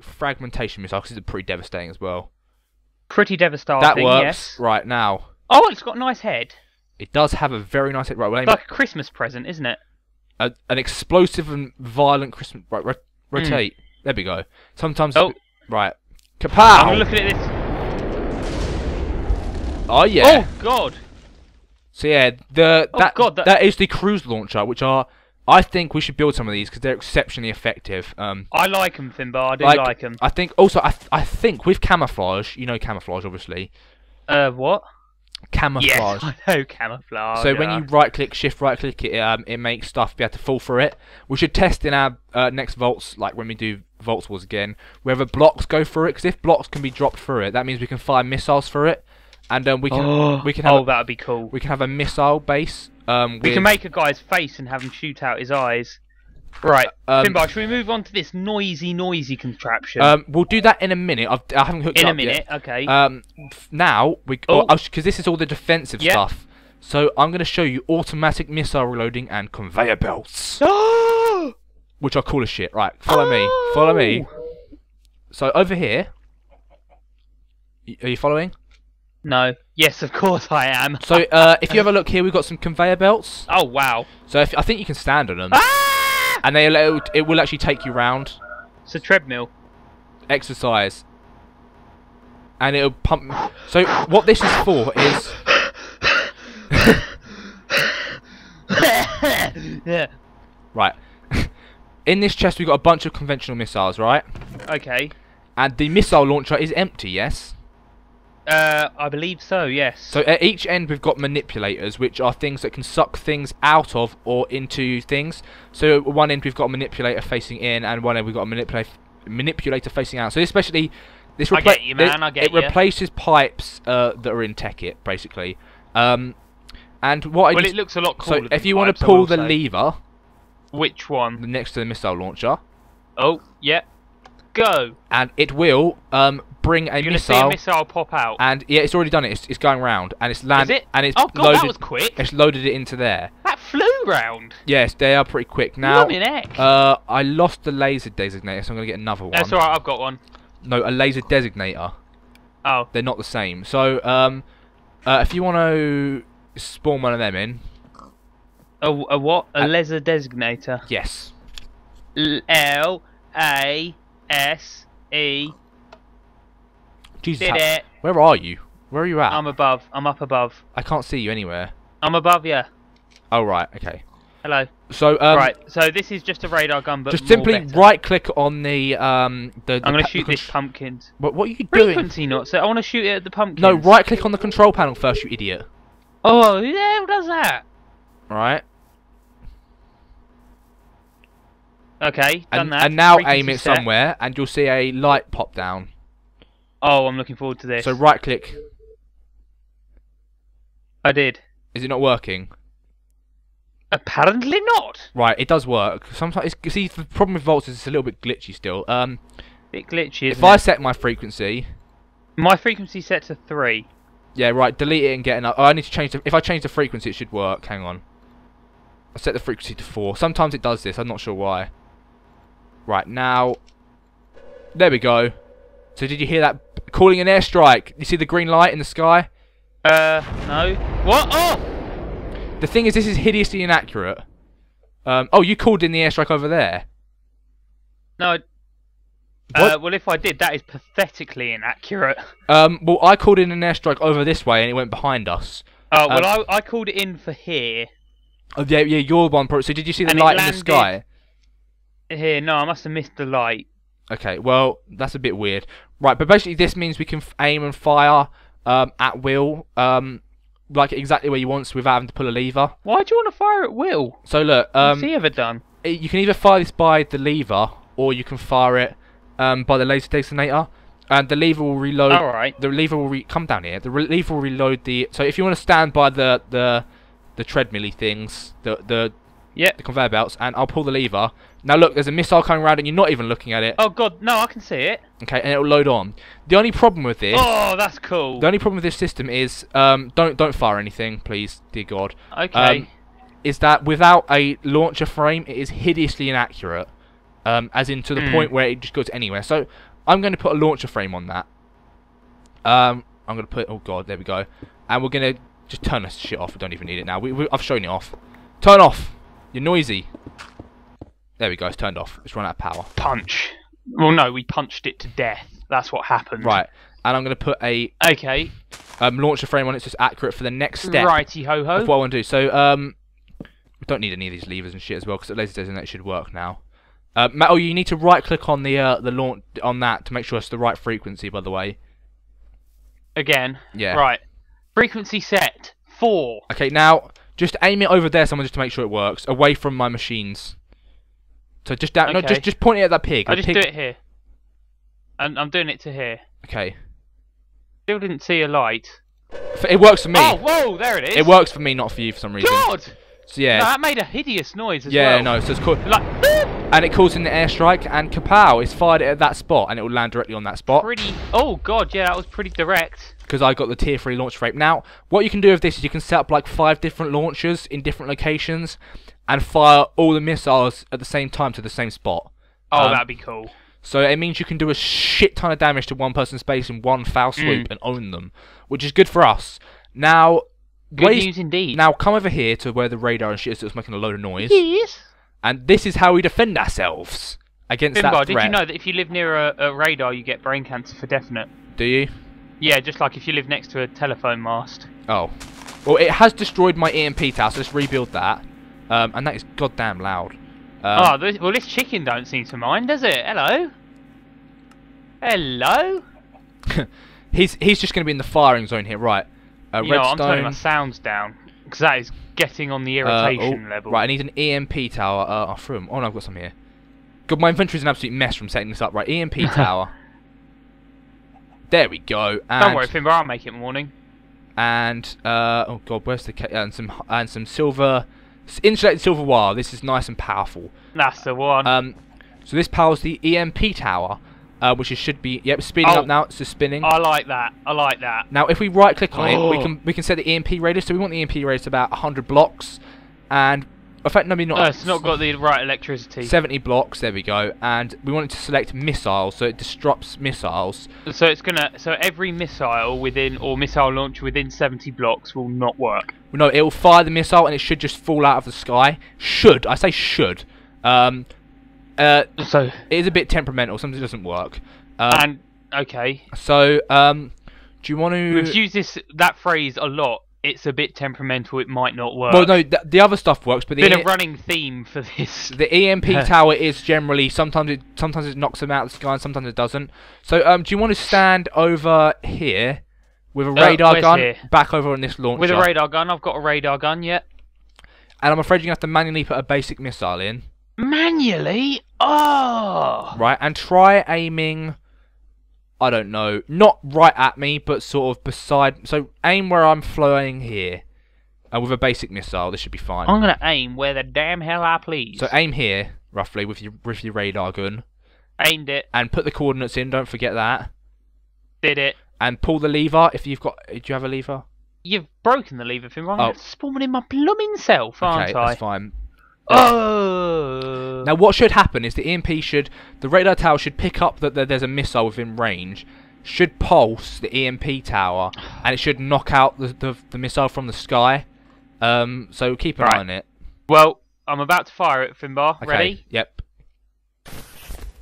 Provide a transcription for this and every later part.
fragmentation missile because it's pretty devastating as well. Pretty devastating. That works yes. right now. Oh, it's got a nice head. It does have a very nice head. Right, we'll aim It's like a Christmas present, isn't it? an explosive and violent Christmas. Right, rotate. There we go. Sometimes. Oh. Right. Kapow! I'm looking at this. Oh yeah. Oh god. So yeah, that is the cruise launcher, which I think we should build some of these because they're exceptionally effective. I like them, Finbar. I do like them. I think also I think with camouflage, you know camouflage obviously. What? Camouflage. Yes, I know camouflage. So when you right click, shift right click, it makes stuff be able to fall for it. We should test in our next Voltz, like when we do Voltz Wars again, whether blocks go through it. Because if blocks can be dropped through it, that means we can fire missiles through it, and we can have that would be cool. We can have a missile base. We can make a guy's face and have him shoot out his eyes. Right, Finbar, should we move on to this noisy contraption? We'll do that in a minute. I haven't hooked it up yet. In a minute, okay. Now because this is all the defensive stuff. So I'm going to show you automatic missile reloading and conveyor belts, which are cool as shit. Right, follow me. Follow me. So over here, are you following? No. Yes, of course I am. So if you have a look here, we've got some conveyor belts. Oh wow. So I think you can stand on them. And it will actually take you round. It's a treadmill. Exercise. And it'll pump. So what this is for is. Yeah. Right. In this chest we've got a bunch of conventional missiles, right? Okay. And the missile launcher is empty, yes? I believe so, yes. So at each end we've got manipulators, which are things that can suck things out of or into things. So at one end we've got a manipulator facing in, and one end we've got a manipulator facing out. So especially this replaces pipes that are in Tekkit, basically. And what it looks a lot cooler. So if you want to pull the lever, which one? The next to the missile launcher. Oh, yeah. Go. And it will bring a missile. You're gonna see a missile pop out. And yeah, it's already done it. It's going round, and it's landed. And it's oh god, loaded, that was quick. It's loaded it into there. That flew round. Yes, they are pretty quick. Now, neck. I lost the laser designator, so I'm gonna get another one. That's alright, I've got one. No, a laser designator. Oh. They're not the same. So if you want to spawn one of them in. A what? A laser designator. Yes. L-A-S-E. Jesus, Did it. Where are you? Where are you at? I'm above. I'm up above. I can't see you anywhere. I'm above you. Oh right, okay. Hello. So right. So this is just a radar gun, but just simply right-click on the I'm going to shoot this pumpkins. What are you doing? Frequency not. So I want to shoot it at the pumpkins. No, right-click on the control panel first, you idiot. Oh, who the hell does that? Right. Okay, done that. And now aim it somewhere, and you'll see a light pop down. Oh, I'm looking forward to this. So right-click. I did. Is it not working? Apparently not. Right, it does work. Sometimes, see, the problem with Voltz is it's a little bit glitchy still. Bit glitchy. If I set my frequency. My frequency set to 3. Yeah, right. Delete it and get another. Oh, I need to change the. If I change the frequency, it should work. Hang on. I set the frequency to 4. Sometimes it does this. I'm not sure why. Right now. There we go. So did you hear that? Calling an airstrike. You see the green light in the sky? No. What? Oh! The thing is, this is hideously inaccurate. Oh, you called in the airstrike over there? No. Well, if I did, that is pathetically inaccurate. Well, I called in an airstrike over this way, and it went behind us. Oh, well, I called it in for here. Oh, yeah, you're one. So did you see the light in the sky? Here, no, I must have missed the light. Okay, well, that's a bit weird. Right, but basically this means we can aim and fire at will, like exactly where you want without having to pull a lever. Why do you want to fire at will? So look, what's he ever done? You can either fire this by the lever, or you can fire it by the laser designator, and the lever will reload. All right. The lever will come down here. The lever will reload the. So if you want to stand by the treadmilly things, the conveyor belts, and I'll pull the lever. Now look, there's a missile coming around, and you're not even looking at it. Oh god, no, I can see it. Okay, and it'll load on. The only problem with this. Oh, that's cool. The only problem with this system is don't fire anything, please, dear God. Okay. Is that without a launcher frame, it is hideously inaccurate. as in to the point where it just goes anywhere. So I'm going to put a launcher frame on that. I'm going to put, oh god, there we go. And we're going to just turn this shit off. We don't even need it now. I've shown it off. Turn off. You're noisy. There we go, it's turned off. It's run out of power. Punch. Well, no, we punched it to death. That's what happened. Right, and I'm going to put a launcher frame on it so it's accurate for the next step. Righty ho ho. Of what I want to do. So, we don't need any of these levers and shit as well because the laser designate should work now. Oh, you need to right click on the launch on that to make sure it's the right frequency. By the way. Again. Yeah. Right. Frequency set 4. Okay, now just aim it over there, someone, just to make sure it works, away from my machines. So just down. Okay. No, just point it at that pig. I just do it here. And I'm doing it to here. Okay. Still didn't see a light. It works for me. Oh, whoa, there it is. It works for me, not for you, for some reason. God! So yeah. No, that made a hideous noise as well. Yeah, no, so it's called and it calls in the airstrike, and kapow! It's fired at that spot, and it will land directly on that spot. Oh god, yeah, that was pretty direct. Because I got the tier 3 launch frame. Now, what you can do with this is you can set up like 5 different launchers in different locations, and fire all the missiles at the same time to the same spot. Oh, that'd be cool. So it means you can do a shit ton of damage to one person's base in one foul swoop and own them, which is good for us. Now, good news indeed. Now come over here to where the radar and shit is that's making a load of noise. Yes. And this is how we defend ourselves against that threat. Did you know that if you live near a radar, you get brain cancer for definite? Do you? Yeah, just like if you live next to a telephone mast. Oh. Well, it has destroyed my EMP tower, so let's rebuild that. And that is goddamn loud. Well, this chicken don't seem to mind, does it? Hello? Hello? he's just going to be in the firing zone here, right. Redstone. I'm turning my sounds down, because that is getting on the irritation level. Right, I need an EMP tower. I threw them. Oh no, I've got some here. God, my inventory's an absolute mess from setting this up. Right, EMP tower. There we go. And don't worry, Finbar, I'll make it morning. And oh god, where's the and some silver, insulated silver wire. This is nice and powerful. That's the one. So this powers the EMP tower, which should be speeding up now. It's just spinning. I like that. I like that. Now, if we right click on it, we can set the EMP radius. So we want the EMP radius to about 100 blocks, and in fact, no, not. It's not got the right electricity. 70 blocks. There we go. And we want it to select missiles, so it disrupts missiles. So it's gonna. So every missile missile launcher within 70 blocks will not work. No, it will fire the missile, and it should just fall out of the sky. Should, I say should. So it is a bit temperamental. Sometimes it doesn't work. Okay. So do you want to? We've used that phrase a lot. It's a bit temperamental. It might not work. Well, no, the other stuff works, but been a running theme for this. The EMP tower is generally sometimes it knocks them out of the sky, and sometimes it doesn't. So do you want to stand over here with a radar gun back over on this launcher? With a radar gun, I've got a radar gun. Yet. And I'm afraid you're gonna have to manually put a basic missile in. Manually? Oh! Right, and try aiming, I don't know, not right at me, but sort of beside. So aim where I'm flying here, with a basic missile. This should be fine. I'm gonna aim where the damn hell I please. So aim here, roughly, with your radar gun. Aimed it. And put the coordinates in. Don't forget that. Did it. And pull the lever if you've got. Do you have a lever? You've broken the lever, Finn. I'm gonna spawn in my blooming self, aren't I? Okay, that's fine. Oh! Now what should happen is the radar tower should pick up that there's a missile within range, should pulse the EMP tower, and it should knock out the missile from the sky. So keep an eye on it. Well, I'm about to fire it, Finbar. Okay. Ready? Yep.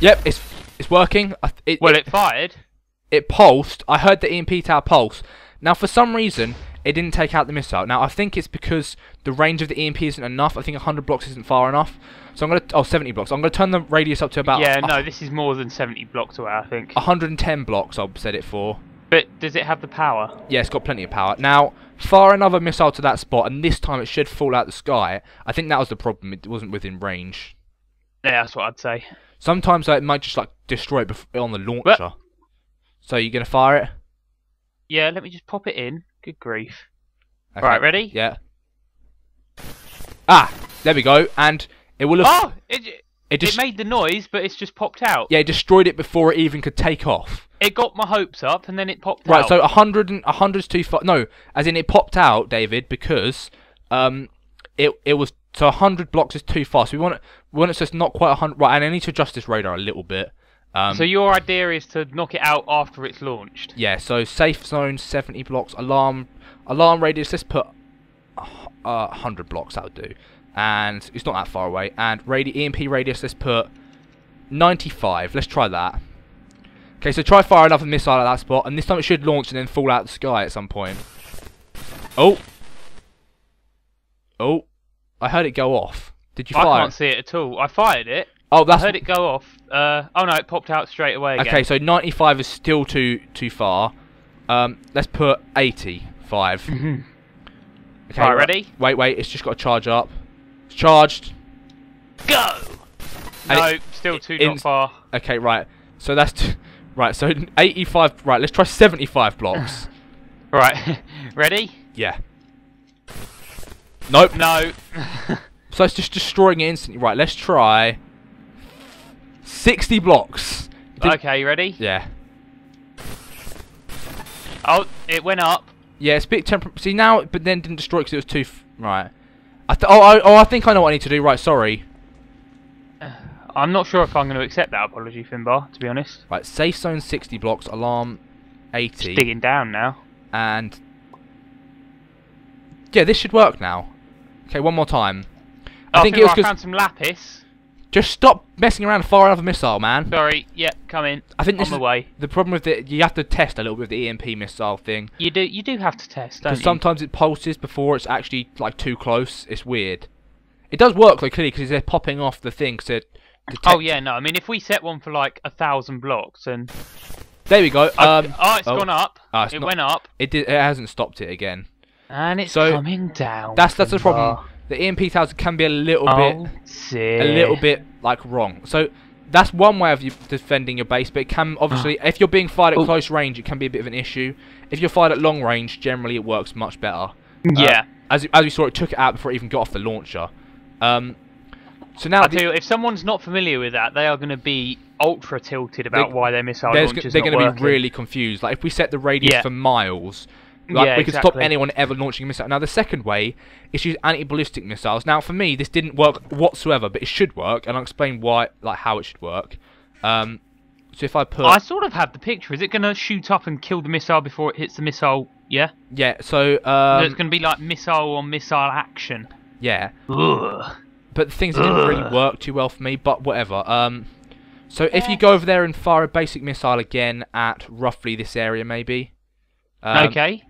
Yep, it's working. It fired. It pulsed. I heard the EMP tower pulse. Now for some reason, it didn't take out the missile. Now, I think it's because the range of the EMP isn't enough. I think 100 blocks isn't far enough. So I'm going to... Oh, 70 blocks. I'm going to turn the radius up to about... Yeah, no, this is more than 70 blocks away, I think. 110 blocks, I'll set it for. But does it have the power? Yeah, it's got plenty of power. Now, fire another missile to that spot, and this time it should fall out the sky. I think that was the problem. It wasn't within range. Yeah, that's what I'd say. Sometimes it might just, like, destroy it on the launcher. So you're going to fire it? Yeah, let me just pop it in. Good grief. Okay. Right, ready? Yeah. Ah, there we go. And it will have... Oh! It made the noise, but it's just popped out. Yeah, it destroyed it before it even could take off. It got my hopes up, and then it popped out. Right, so 100's too far. No, as in it popped out, David, because it was So 100 blocks is too fast. We want it so it's not quite 100. Right, and I need to adjust this radar a little bit. So your idea is to knock it out after it's launched? Yeah, so safe zone 70 blocks, alarm radius, let's put 100 blocks, that'll do. And it's not that far away. And EMP radius, let's put 95, let's try that. Okay, so try fire another missile at that spot, and this time it should launch and then fall out of the sky at some point. Oh! Oh! I heard it go off. Did you fire? I can't see it at all. I fired it. Oh, I heard it go off. Oh no, it popped out straight away again. Okay, so 95 is still too far. Let's put 85. Okay, right, ready? Wait, it's just got to charge up. It's charged. Go! No, still not far. Okay, right. So that's right. So 85. Right, let's try 75 blocks. Right, ready? Yeah. Nope. No. So it's just destroying it instantly. Right, let's try 60 blocks. Okay, you ready? Yeah. Oh, it went up. Yeah, it's a bit See now, but then didn't destroy it because it was too. Right. I think I know what I need to do. Right, sorry. I'm not sure if I'm going to accept that apology, Finbar, to be honest. Right, safe zone 60 blocks, alarm 80. It's digging down now. And yeah, this should work now. Okay, one more time. I think it was I found some lapis. Just stop messing around and fire another missile, man. Sorry, yeah, come in. I think this on is the way. The problem with it, you have to test a little bit with the EMP missile thing. You do have to test, don't you? Because sometimes it pulses before it's actually like too close. It's weird. It does work like clearly because they're popping off the thing. Oh yeah, no. I mean, if we set one for like 1,000 blocks, and there we go. It's gone up. It went up. It hasn't stopped it again. And it's coming down. That's the problem. The EMP 1000 can be a little bit like wrong. So that's one way of you defending your base, but it can obviously, if you're being fired at close range, it can be a bit of an issue. If you're fired at long range, generally it works much better. Yeah. As we saw, it took it out before it even got off the launcher. So now I tell you, if someone's not familiar with that, they are going to be ultra tilted about why their missile launchers they're going to be really confused. Like if we set the radius for miles. Like we could stop anyone ever launching a missile. Now the second way is to use anti-ballistic missiles. Now for me this didn't work whatsoever, but it should work, and I'll explain why, like how it should work. So if I put, I sort of have the picture. Is it going to shoot up and kill the missile before it hits the missile? Yeah. Yeah. So it's going to be like missile on missile action. Yeah. Ugh. But the things that didn't really work too well for me. But whatever. So if you go over there and fire a basic missile again at roughly this area, maybe. Okay.